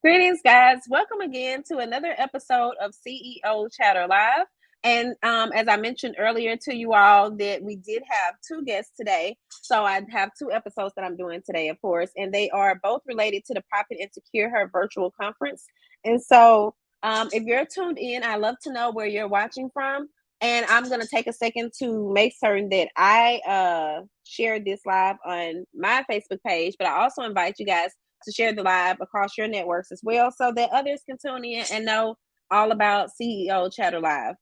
Greetings, guys. Welcome again to another episode of CEO Chatter Live. And as I mentioned earlier to you all, that we did have two guests today. So I have two episodes that I'm doing today, of course, and they are both related to the Profit and Secure Her virtual conference. And so if you're tuned in, I'd love to know where you're watching from. And I'm going to take a second to make certain that I share this live on my Facebook page, but I also invite you guys to share the live across your networks as well so that others can tune in and know all about CEO Chatter Live.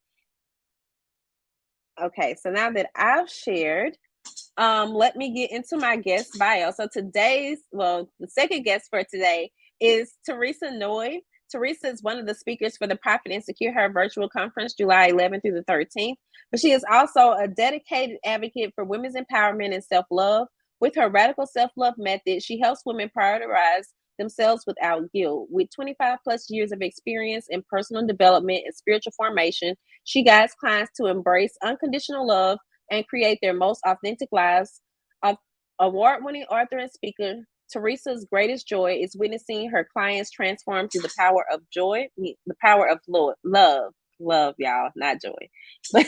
Okay, so now that I've shared, let me get into my guest bio. So the second guest for today is Theresa Noye. Theresa is one of the speakers for the Profit and Secure Her virtual conference, July 11th through the 13th. But she is also a dedicated advocate for women's empowerment and self-love. With her radical self-love method, she helps women prioritize themselves without guilt. With 25 plus years of experience in personal development and spiritual formation, she guides clients to embrace unconditional love and create their most authentic lives. Award-winning author and speaker, Theresa's greatest joy is witnessing her clients transform through the power of joy, the power of love, y'all, not joy. But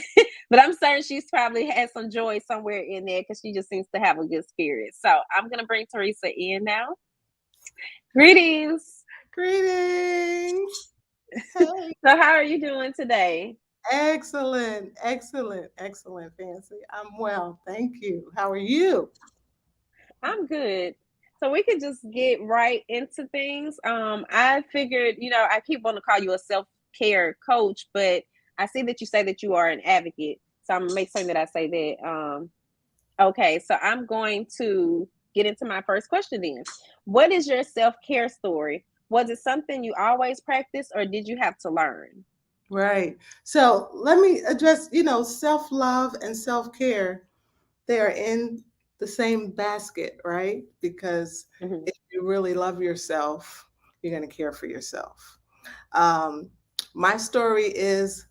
but I'm certain she's probably had some joy somewhere in there because she just seems to have a good spirit. So I'm gonna bring Theresa in now. Greetings. Greetings. Hey. So how are you doing today? Excellent, Fancy. I'm well, thank you. How are you? I'm good. So we could just get right into things. I figured, I keep wanting to call you a self-care coach, but I see that you say that you are an advocate. So I'm gonna make certain that I say that. Okay, so I'm going to get into my first question then. What is your self-care story? Was it something you always practiced or did you have to learn? Right. So let me address, self-love and self-care. They are in the same basket, right? Because Mhm. if you really love yourself, you're going to care for yourself. Um, my story is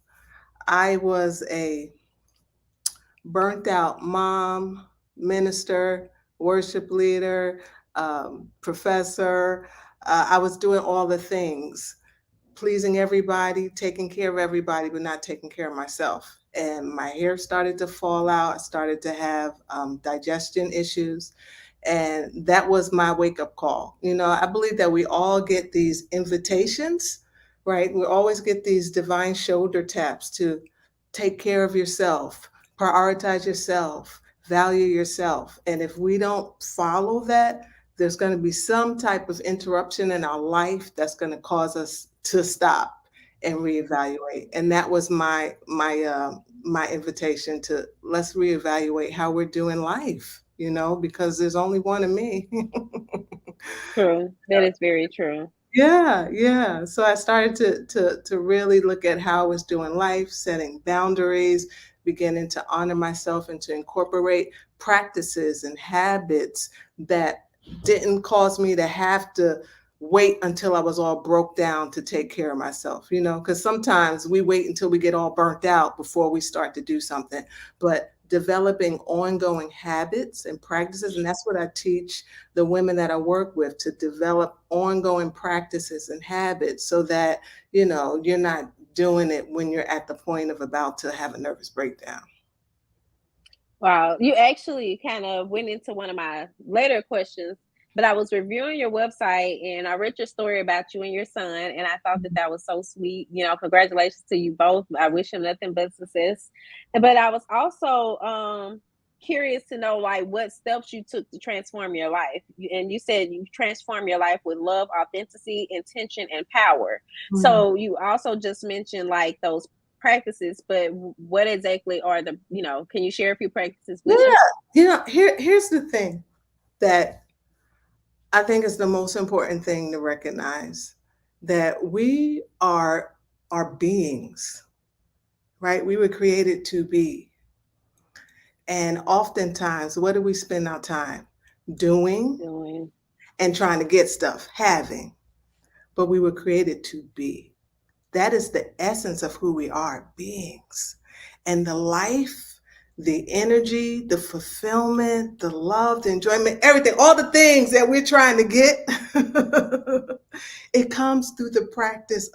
I was a burnt out mom, minister, worship leader, professor. I was doing all the things, pleasing everybody, taking care of everybody, but not taking care of myself. And my hair started to fall out. I started to have digestion issues. And that was my wake up call. I believe that we all get these invitations, right? We always get these divine shoulder taps to take care of yourself, prioritize yourself, value yourself. And if we don't follow that, there's going to be some type of interruption in our life that's going to cause us to stop and reevaluate. And that was my invitation to let's reevaluate how we're doing life, because there's only one of me. True. That is very true. Yeah, yeah. So I started to really look at how I was doing life, setting boundaries, beginning to honor myself and to incorporate practices and habits that didn't cause me to have to wait until I was all broke down to take care of myself, because sometimes we wait until we get all burnt out before we start to do something. But developing ongoing habits and practices, and that's what I teach the women that I work with, to develop ongoing practices and habits so that, you're not doing it when you're at the point of about to have a nervous breakdown. Wow, you actually kind of went into one of my later questions, but I was reviewing your website and I read your story about you and your son, and I thought that that was so sweet. Congratulations to you both. I wish him nothing but success. But I was also curious to know like what steps you took to transform your life. And you said you transform your life with love, authenticity, intention, and power. Mhm. So you also just mentioned like those practices, but what exactly are can you share a few practices Yeah, with us? here's the thing that I think is the most important thing to recognize, that we are beings, right? We were created to be. And oftentimes, what do we spend our time doing Doing. and trying to get stuff, having? But we were created to be. That is the essence of who we are, beings. And the life, the energy, the fulfillment, the love, the enjoyment, everything, all the things that we're trying to get It comes through the practice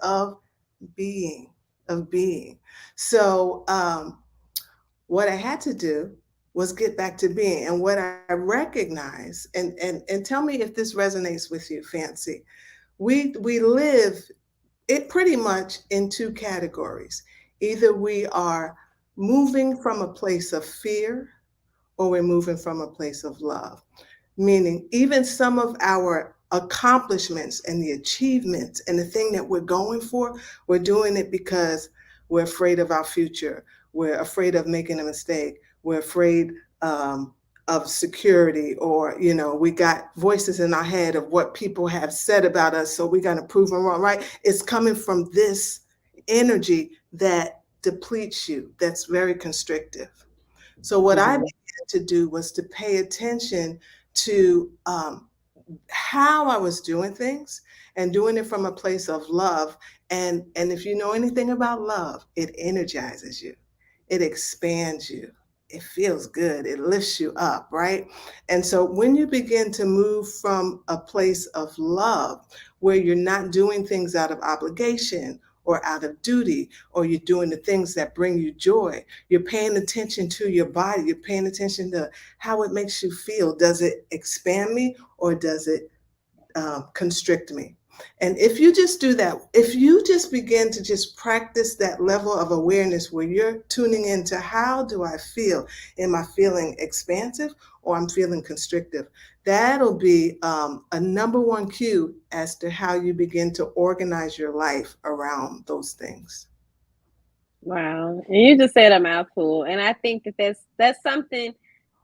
being, of being. So, what I had to do was get back to being. And what I recognize, and tell me if this resonates with you, Fancy. We live it pretty much in two categories. Either we are moving from a place of fear or we're moving from a place of love. Meaning, even some of our accomplishments and the achievements and the thing that we're going for, we're doing it because we're afraid of our future. We're afraid of making a mistake. We're afraid of security, or, we got voices in our head of what people have said about us. So we got to prove them wrong, right? It's coming from this energy that depletes you, that's very constrictive. So what I Mm-hmm. began to do was to pay attention to how I was doing things and doing it from a place of love. And if you know anything about love, it energizes you, it expands you. It feels good. It lifts you up, right? And so when you begin to move from a place of love, where you're not doing things out of obligation or out of duty, or you're doing the things that bring you joy, you're paying attention to your body, you're paying attention to how it makes you feel. Does it expand me or does it constrict me? And if you just do that, if you just begin to just practice that level of awareness where you're tuning into how do I feel? Am I feeling expansive or I'm feeling constrictive? That'll be a number one cue as to how you begin to organize your life around those things. Wow. And you just said a mouthful. And I think that that's something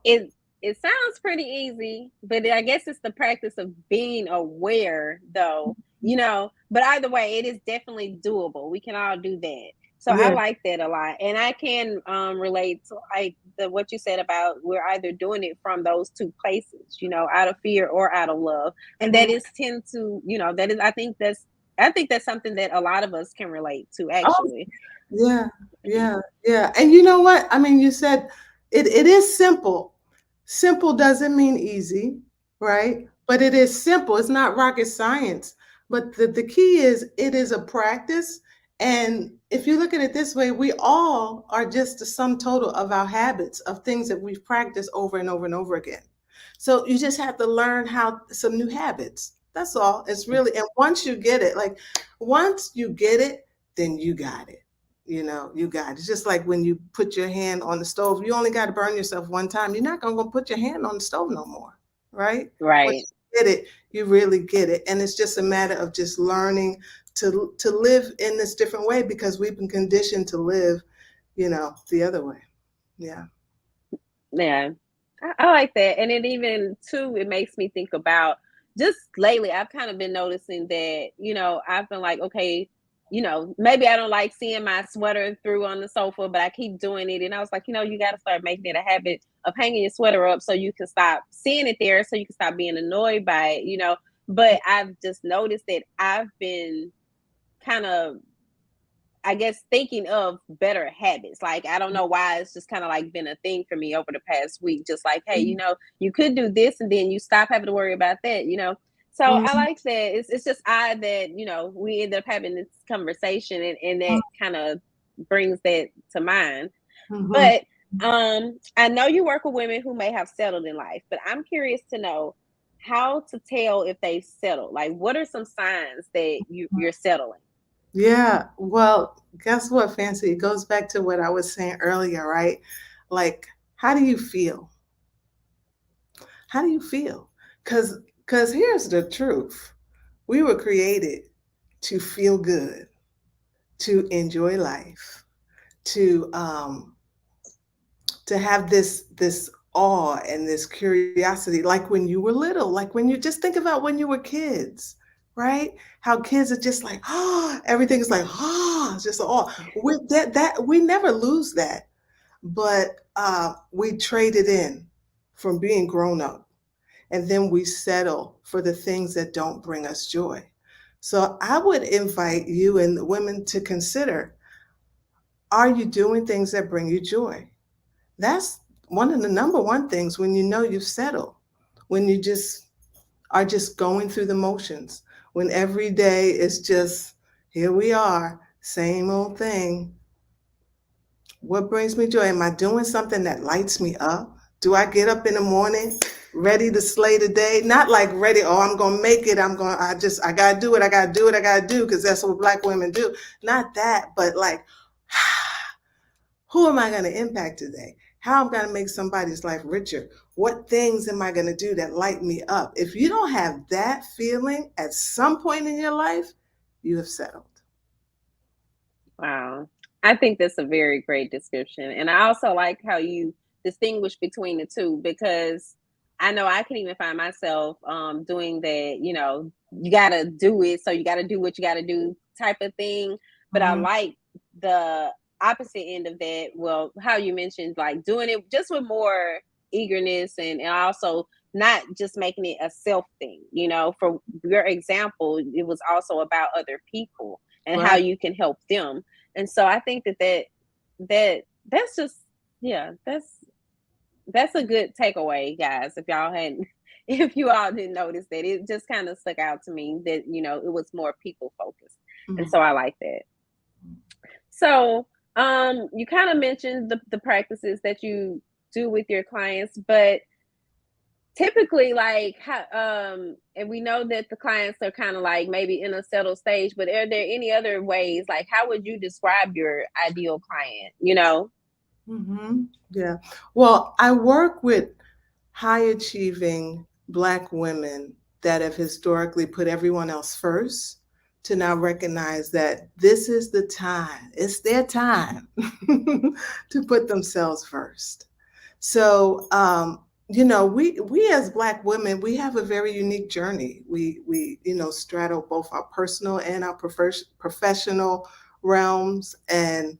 it it sounds pretty easy, but I guess it's the practice of being aware though, but either way, it is definitely doable. We can all do that. So I Yeah. like that a lot. And I can relate to like the what you said about we're either doing it from those two places, out of fear or out of love. And that is tend to, that is I think that's something that a lot of us can relate to Oh, actually. yeah, yeah, yeah. And you know what? I mean, you said it is simple. Simple doesn't mean easy, right? But it is simple. It's not rocket science. But the key is it is a practice. And if you look at it this way, we all are just the sum total of our habits, of things that we've practiced over and over and over again. So you just have to learn how some new habits. That's all. It's really, and once you get it, like once you get it, then you got it. You got it. It's just like when you put your hand on the stove, you only got to burn yourself one time. You're not going to go put your hand on the stove no more, right? Once Right. you get it, you really get it. And it's just a matter of just learning to live in this different way because we've been conditioned to live, the other way. Yeah. Yeah, I like that. And it even too, it makes me think about just lately, I've kind of been noticing that, I've been like, okay, maybe I don't like seeing my sweater through on the sofa, but I keep doing it. And I was like, you got to start making it a habit of hanging your sweater up so you can stop seeing it there, so you can stop being annoyed by it. But I've just noticed that I've been kind of I guess thinking of better habits. Like I don't know why it's just kind of like been a thing for me over the past week. Just like, hey, you could do this and then you stop having to worry about that. So I Mhm. like that. It's just odd that, we end up having this conversation and that kind of brings that to mind. Mhm. But I know you work with women who may have settled in life, but I'm curious to know how to tell if they've settled. Like what are some signs that you're settling? Yeah. Well, guess what, Fancy? It goes back to what I was saying earlier, right? Like, how do you feel? How do you feel? Because here's the truth. We were created to feel good, to enjoy life, to have this awe and this curiosity, like when you were little, like when you just think about when you were kids, right? How kids are just like, oh, everything's like, oh, it's just awe. With that we never lose that, but we trade it in from being grown up, and then we settle for the things that don't bring us joy. So I would invite you and the women to consider, are you doing things that bring you joy? That's one of the number one things when you know you've settled, when you just are just going through the motions, when every day is just, here we are, same old thing. What brings me joy? Am I doing something that lights me up? Do I get up in the morning ready to slay the day? Not like ready, oh, I'm gonna make it. I gotta do it. I gotta do it. I gotta do, because that's what Black women do. Not that, but like, who am I gonna impact today? How am I gonna make somebody's life richer? What things am I gonna do that light me up? If you don't have that feeling at some point in your life, you have settled. Wow. I think that's a very great description. And I also like how you distinguish between the two, because I know I can even find myself doing that, you got to do it. So you got to do what you got to do type of thing. But I Mhm. like the opposite end of that. Well, how you mentioned like doing it just with more eagerness, and also not just making it a self thing. For your example, it was also about other people and how Right. you can help them. And so I think that's just, yeah, that's a good takeaway, guys. If y'all hadn't if you all didn't notice that, it just kind of stuck out to me that it was more people focused. And Mhm. so I like that. So you kind of mentioned the practices that you do with your clients, but typically, like how, and we know that the clients are kind of like maybe in a settled stage, but are there any other ways, like how would you describe your ideal client? Yeah. Well, I work with high achieving Black women that have historically put everyone else first to now recognize that this is the time, it's their time to put themselves first. So, we as Black women, we have a very unique journey. We straddle both our personal and our professional realms, and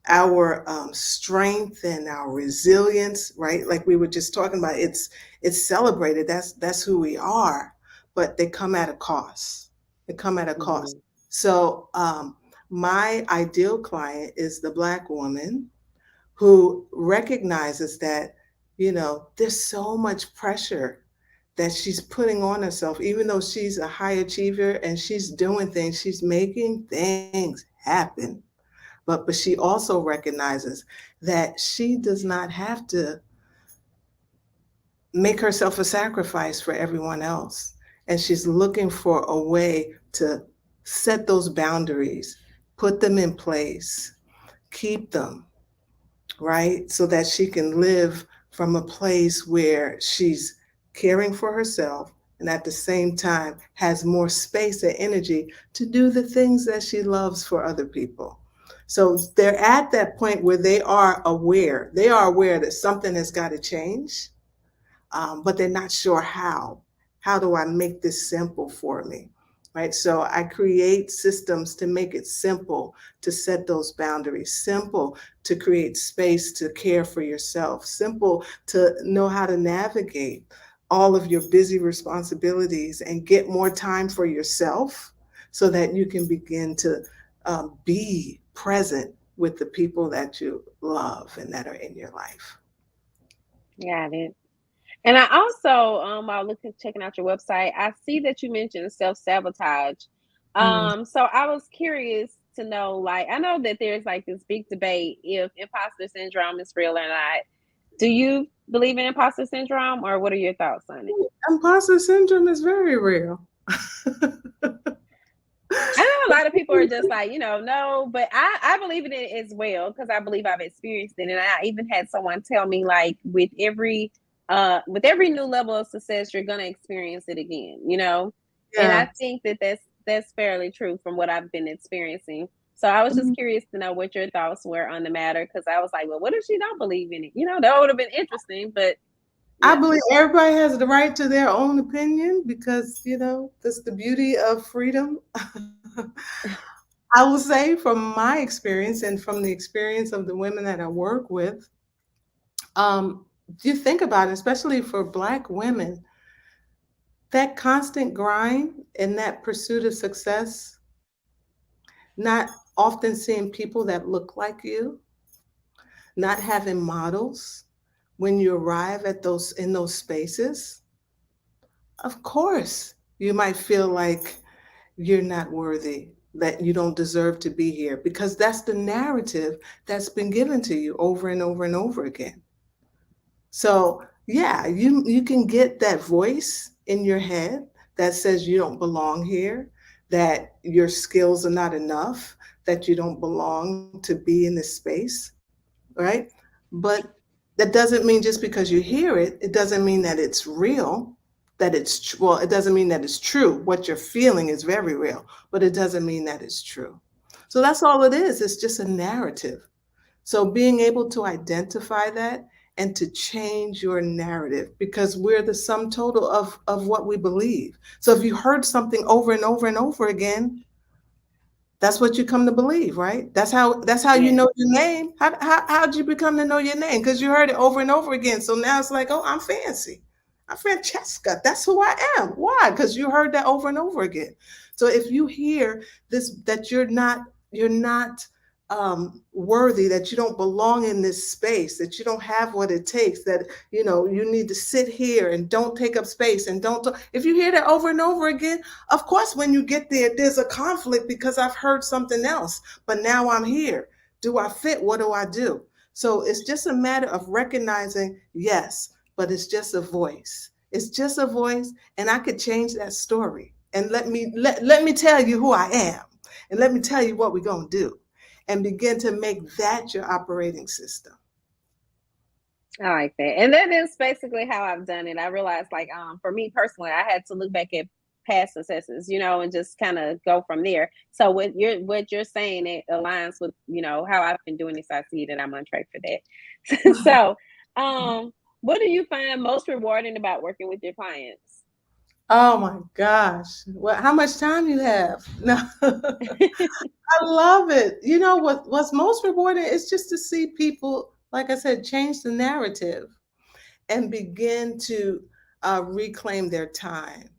our strength and our resilience, right? Like we were just talking about, it's celebrated. That's who we are, but they come at a cost. They come at a cost. Hmm. So my ideal client is the Black woman who recognizes that there's so much pressure that she's putting on herself, even though she's a high achiever and she's doing things, she's making things happen, but she also recognizes that she does not have to make herself a sacrifice for everyone else. And she's looking for a way to set those boundaries, put them in place, keep them, right? So that she can live from a place where she's caring for herself and at the same time has more space and energy to do the things that she loves for other people. So they're at that point where they are aware. They are aware that something has got to change, but they're not sure how. How do I make this simple for me? Right. So I create systems to make it simple to set those boundaries, simple to create space to care for yourself, simple to know how to navigate all of your busy responsibilities and get more time for yourself so that you can begin to be present with the people that you love and that are in your life. Got it. And I also, while looking checking out your website, I see that you mentioned self-sabotage. Mm. So I was curious to know, like, I know that there's like this big debate if imposter syndrome is real or not. Do you believe in imposter syndrome, or what are your thoughts on it? Imposter syndrome is very real. I know a lot of people are just like, no, but I believe in it as well because I believe I've experienced it. And I even had someone tell me like with every new level of success, you're gonna experience it again. And I Yeah. think that that's fairly true from what I've been experiencing. So I was just Mhm. curious to know what your thoughts were on the matter because I was like, well, what if she don't believe in it? That would have been interesting, but I yeah. believe everybody has the right to their own opinion because, that's the beauty of freedom. I will say from my experience and from the experience of the women that I work with, um, you think about it, especially for Black women, that constant grind and that pursuit of success, not often seeing people that look like you, not having models when you arrive at those spaces, of course you might feel like you're not worthy, that you don't deserve to be here, because that's the narrative that's been given to you over and over and over again. So, yeah, you can get that voice in your head that says you don't belong here, that your skills are not enough, that you don't belong to be in this space, right? But that doesn't mean just because you hear it, it doesn't mean that it's real, that well, it doesn't mean that it's true. What you're feeling is very real, but it doesn't mean that it's true. So that's all it is. It's just a narrative. So being able to identify that and to change your narrative, because we're the sum total of what we believe. So if you heard something over and over and over again, that's what you come to believe, right? That's how you Yeah. know your name. How'd you become to know your name? Because you heard it over and over again. So now it's like, oh, I'm fancy. I'm Francesca. That's who I am. Why? Because you heard that over and over again. So if you hear this, that you're not worthy, that you don't belong in this space, that you don't have what it takes, that you need to sit here and don't take up space and don't talk. If you hear that over and over again, of course, when you get there, there's a conflict because I've heard something else, but now I'm here. Do I fit? What do I do? So it's just a matter of recognizing, yes, but it's just a voice. It's just a voice, and I could change that story. And let me tell you who I am, and let me tell you what we're gonna do, and begin to make that your operating system. I like that. And that is basically how I've done it. I realized like for me personally, I had to look back at past successes, and just kind of go from there. So what you're saying, it aligns with, how I've been doing this. I see that I'm on track for that. So what do you find most rewarding about working with your clients? Oh my gosh. Well, how much time you have? No. I love it. You know what's most rewarding is just to see people, like I said, change the narrative and begin to reclaim their time,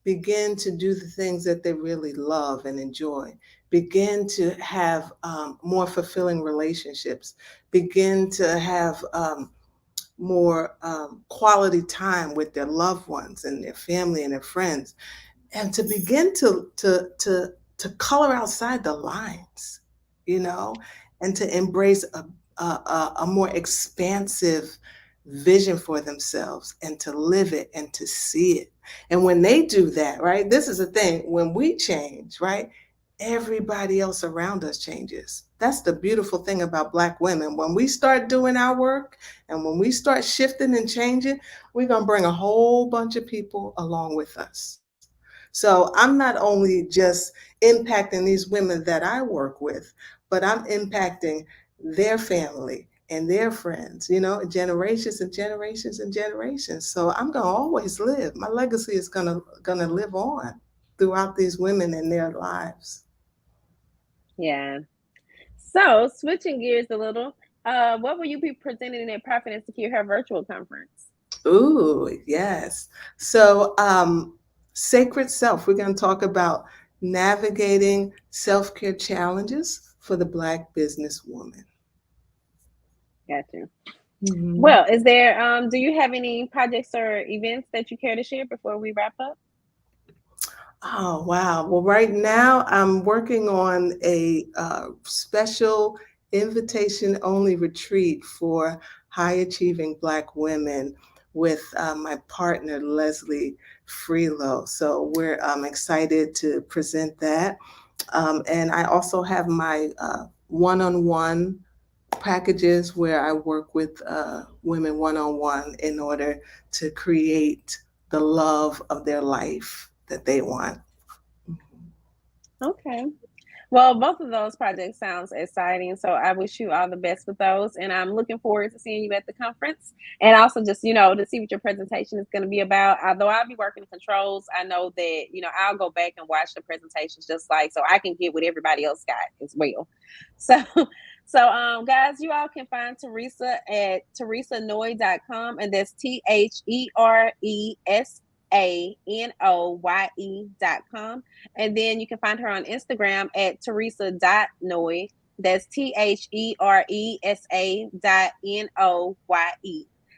begin to do the things that they really love and enjoy, begin to have more fulfilling relationships, begin to have more quality time with their loved ones and their family and their friends, and to begin to color outside the lines, you know, and to embrace a more expansive vision for themselves, and to live it and to see it. And when they do that, right, this is the thing, when we change, right, everybody else around us changes. That's the beautiful thing about Black women. When we start doing our work and when we start shifting and changing, we're going to bring a whole bunch of people along with us. So I'm not only just impacting these women that I work with, but I'm impacting their family and their friends, generations and generations and generations. So I'm going to always live. My legacy is going to live on throughout these women and their lives. Yeah. So switching gears a little, what will you be presenting at Profit and Secure Her virtual conference? Ooh, yes. So, sacred self, we're going to talk about navigating self care challenges for the Black businesswoman. Gotcha. Mhm. Well, do you have any projects or events that you care to share before we wrap up? Oh, wow. Well, right now I'm working on a special invitation only retreat for high achieving Black women with my partner, Leslie Freelo. So we're excited to present that. And I also have my one on one packages where I work with women one on one in order to create the love of their life that they want. Okay. Well, both of those projects sounds exciting, so I wish you all the best with those, and I'm looking forward to seeing you at the conference, and also just to see what your presentation is going to be about. Although I'll be working controls, I know that I'll go back and watch the presentations just like so I can get what everybody else got as well. So, guys, you all can find Theresa at theresanoye.com, and that's TheresaNoye.com. And then you can find her on Instagram at Theresa.Noye. That's TheresaNoye.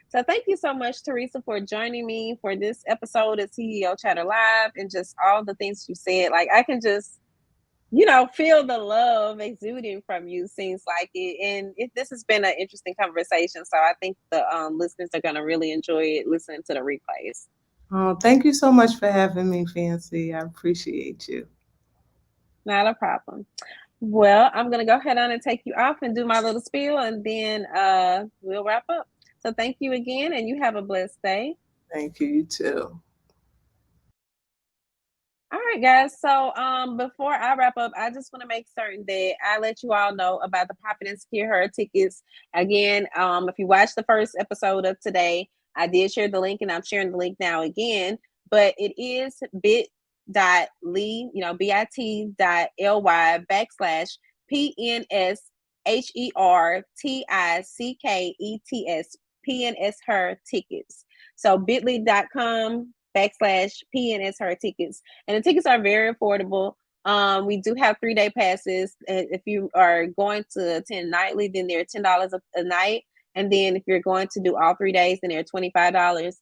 So thank you so much, Theresa, for joining me for this episode of CEO Chatter Live and just all the things you said. Like I can just, feel the love exuding from you. Seems like it, and this has been an interesting conversation. So I think the listeners are going to really enjoy it listening to the replays. Oh, thank you so much for having me, Fancy. I appreciate you. Not a problem. Well, I'm gonna go ahead on and take you off and do my little spiel, and then we'll wrap up. So thank you again, and you have a blessed day. Thank you, you too. All right, guys. So before I wrap up, I just want to make certain that I let you all know about the Poppin' and Secure Her tickets. Again, if you watched the first episode of today, I did share the link and I'm sharing the link now again. But it is bit.ly, bit.ly PNSHERTICKETS PNS Her tickets. So bit.ly.com /PNS Her tickets. And the tickets are very affordable. We do have 3-day passes. If you are going to attend nightly, then they're $10 a night. And then if you're going to do all 3 days, then they're $25.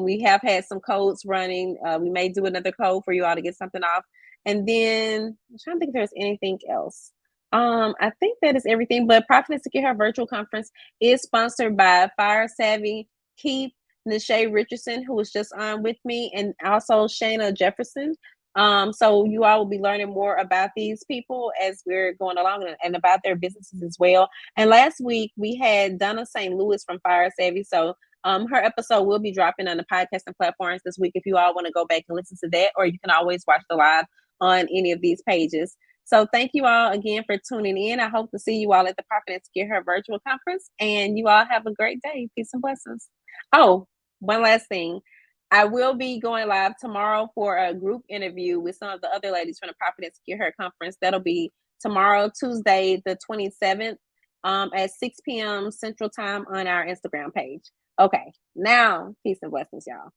We have had some codes running. We may do another code for you all to get something off. And then I'm trying to think if there's anything else. I think that is everything. But Profit and Secure Her virtual conference is sponsored by Fire Savvy, Keep, Nishay Richardson, who was just on with me, and also Shayna Jefferson. So you all will be learning more about these people as we're going along and about their businesses as well. And last week we had Donna St. Louis from Fire Savvy. So her episode will be dropping on the podcasting platforms this week if you all want to go back and listen to that, or you can always watch the live on any of these pages. So thank you all again for tuning in. I hope to see you all at the Profit and Secure Her virtual conference. And you all have a great day. Peace and blessings. Oh, one last thing. I will be going live tomorrow for a group interview with some of the other ladies from the Profit and Secure Her conference. That'll be tomorrow, Tuesday, the 27th, at 6 p.m. Central Time on our Instagram page. Okay, now peace and blessings, y'all.